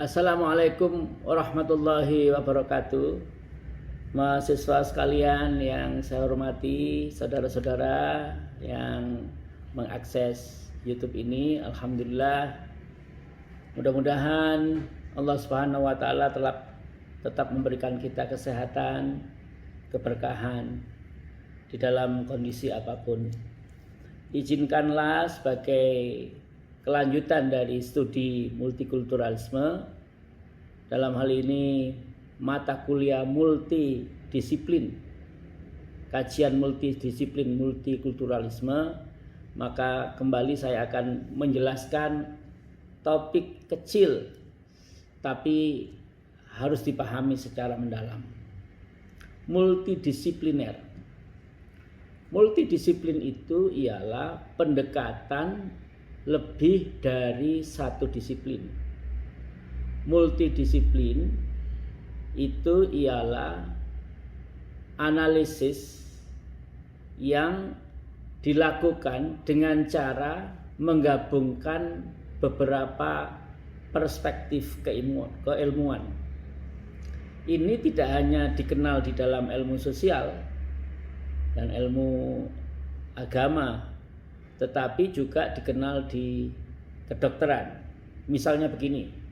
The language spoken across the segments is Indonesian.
Assalamualaikum warahmatullahi wabarakatuh. Mahasiswa sekalian yang saya hormati, saudara-saudara yang mengakses YouTube ini, alhamdulillah. Mudah-mudahan Allah Subhanahu wa taala tetap memberikan kita kesehatan, keberkahan di dalam kondisi apapun. Izinkanlah sebagai kelanjutan dari studi multikulturalisme, dalam hal ini mata kuliah multidisiplin, kajian multidisiplin multikulturalisme, maka kembali saya akan menjelaskan topik kecil tapi harus dipahami secara mendalam. Multidisipliner. Multidisiplin itu ialah pendekatan lebih dari satu disiplin. Multidisiplin itu ialah analisis yang dilakukan dengan cara menggabungkan beberapa perspektif keilmuan. Ini tidak hanya dikenal di dalam ilmu sosial dan ilmu agama, tetapi juga dikenal di kedokteran. Misalnya begini,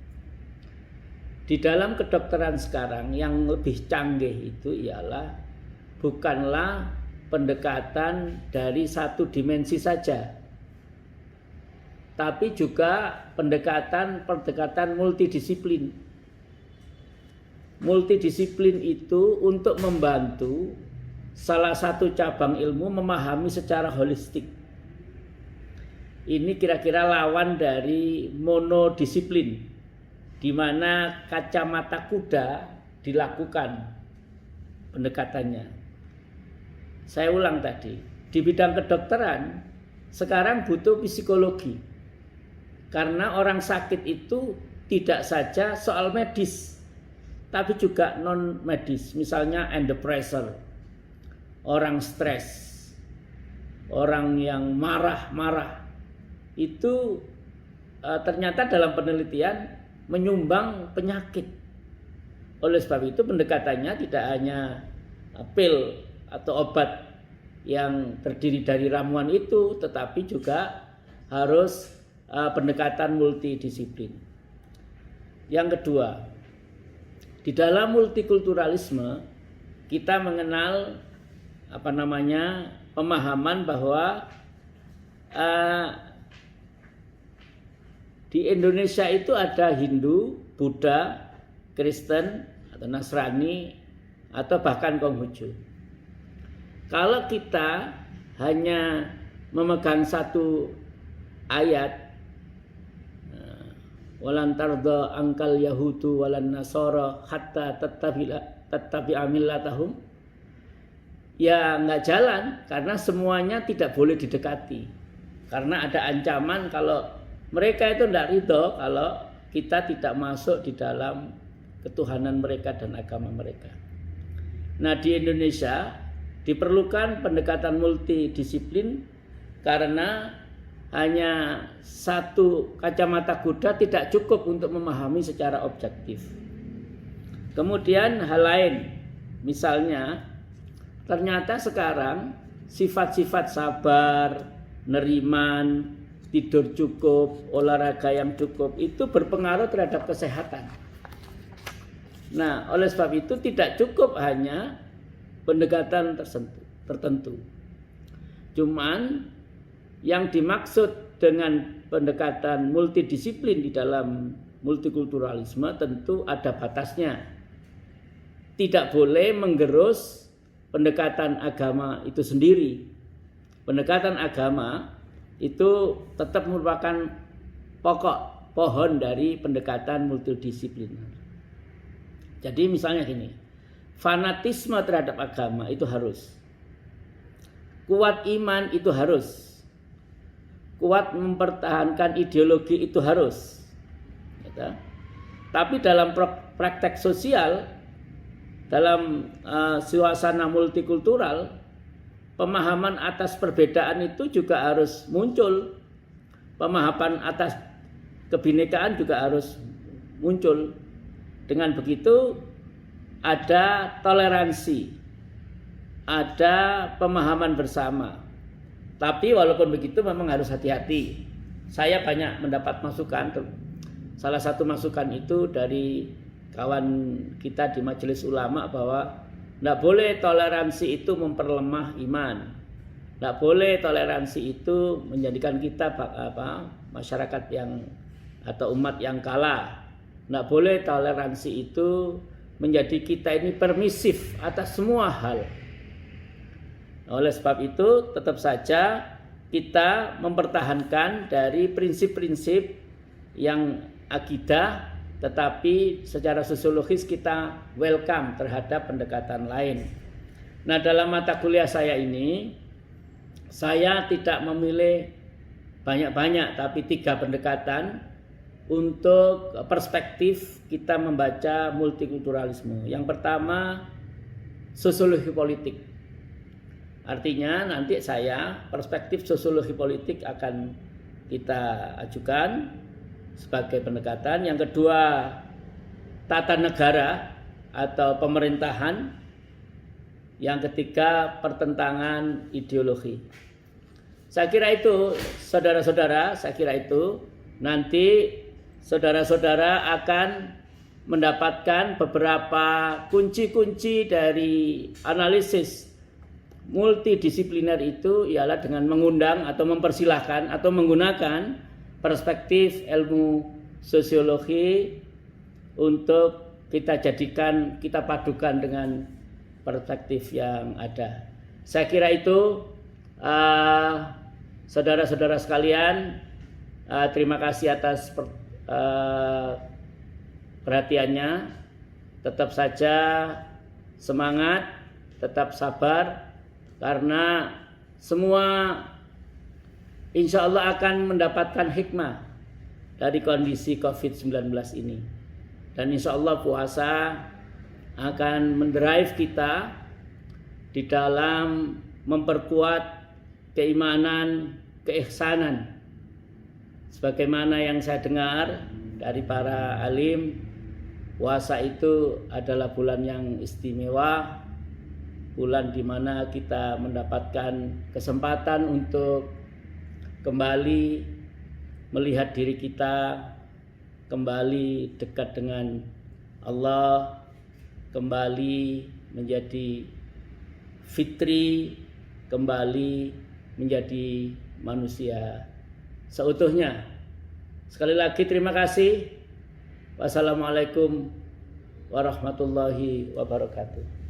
di dalam kedokteran sekarang yang lebih canggih itu ialah bukanlah pendekatan dari satu dimensi saja, tapi juga pendekatan multidisiplin. Multidisiplin itu untuk membantu salah satu cabang ilmu memahami secara holistik. Ini kira-kira lawan dari monodisiplin, di mana kacamata kuda dilakukan pendekatannya. Saya ulang tadi, di bidang kedokteran sekarang butuh psikologi, karena orang sakit itu tidak saja soal medis, tapi juga non medis. Misalnya end pressure, orang stres, orang yang marah-marah, itu ternyata dalam penelitian menyumbang penyakit. Oleh sebab itu pendekatannya tidak hanya pil atau obat yang terdiri dari ramuan itu, tetapi juga harus pendekatan multidisiplin. Yang kedua, di dalam multikulturalisme kita mengenal pemahaman bahwa di Indonesia itu ada Hindu, Buddha, Kristen, atau Nasrani, atau bahkan Konghucu. Kalau kita hanya memegang satu ayat, walan tarda angkal yahudu walan nasara hatta tattabi'a millatahum, ya nggak jalan, karena semuanya tidak boleh didekati. Karena ada ancaman kalau mereka itu tidak ridho kalau kita tidak masuk di dalam ketuhanan mereka dan agama mereka. Nah, di Indonesia diperlukan pendekatan multidisiplin karena hanya satu kacamata kuda tidak cukup untuk memahami secara objektif. Kemudian hal lain, misalnya ternyata sekarang sifat-sifat sabar, neriman, tidur cukup, olahraga yang cukup itu berpengaruh terhadap kesehatan. Nah, oleh sebab itu tidak cukup hanya pendekatan tertentu. Cuman yang dimaksud dengan pendekatan multidisiplin di dalam multikulturalisme tentu ada batasnya. Tidak boleh menggerus pendekatan agama itu sendiri. Pendekatan agama itu tetap merupakan pokok pohon dari pendekatan multidisiplin. Jadi misalnya gini, fanatisme terhadap agama itu harus, kuat iman itu harus, kuat mempertahankan ideologi itu harus. Tapi dalam praktek sosial, dalam suasana multikultural, pemahaman atas perbedaan itu juga harus muncul. Pemahaman atas kebinekaan juga harus muncul. Dengan begitu ada toleransi, ada pemahaman bersama. Tapi walaupun begitu memang harus hati-hati. Saya banyak mendapat masukan. Salah satu masukan itu dari kawan kita di Majelis Ulama bahwa tidak boleh toleransi itu memperlemah iman. Tidak boleh toleransi itu menjadikan kita masyarakat yang atau umat yang kalah. Tidak boleh toleransi itu menjadi kita ini permisif atas semua hal. Oleh sebab itu tetap saja kita mempertahankan dari prinsip-prinsip yang akidah, tetapi secara sosiologis kita welcome terhadap pendekatan lain. Nah, dalam mata kuliah saya ini saya tidak memilih banyak-banyak, tapi 3 pendekatan untuk perspektif kita membaca multikulturalisme. Yang pertama, sosiologi politik. Artinya nanti saya perspektif sosiologi politik akan kita ajukan sebagai pendekatan. Yang kedua, tata negara atau pemerintahan. Yang ketiga, pertentangan ideologi. Saya kira itu, saudara-saudara, nanti saudara-saudara akan mendapatkan beberapa kunci-kunci dari analisis multidisipliner itu ialah dengan mengundang atau mempersilahkan atau menggunakan perspektif ilmu sosiologi untuk kita jadikan, kita padukan dengan perspektif yang ada. Saya kira itu saudara-saudara sekalian, terima kasih atas perhatiannya. Tetap saja semangat, tetap sabar, karena semua insya Allah akan mendapatkan hikmah dari kondisi COVID-19 ini. Dan insya Allah puasa akan mendrive kita di dalam memperkuat keimanan, keihsanan. Sebagaimana yang saya dengar dari para alim, puasa itu adalah bulan yang istimewa, bulan di mana kita mendapatkan kesempatan untuk kembali melihat diri kita, kembali dekat dengan Allah, kembali menjadi fitri, kembali menjadi manusia seutuhnya. Sekali lagi terima kasih. Wassalamualaikum warahmatullahi wabarakatuh.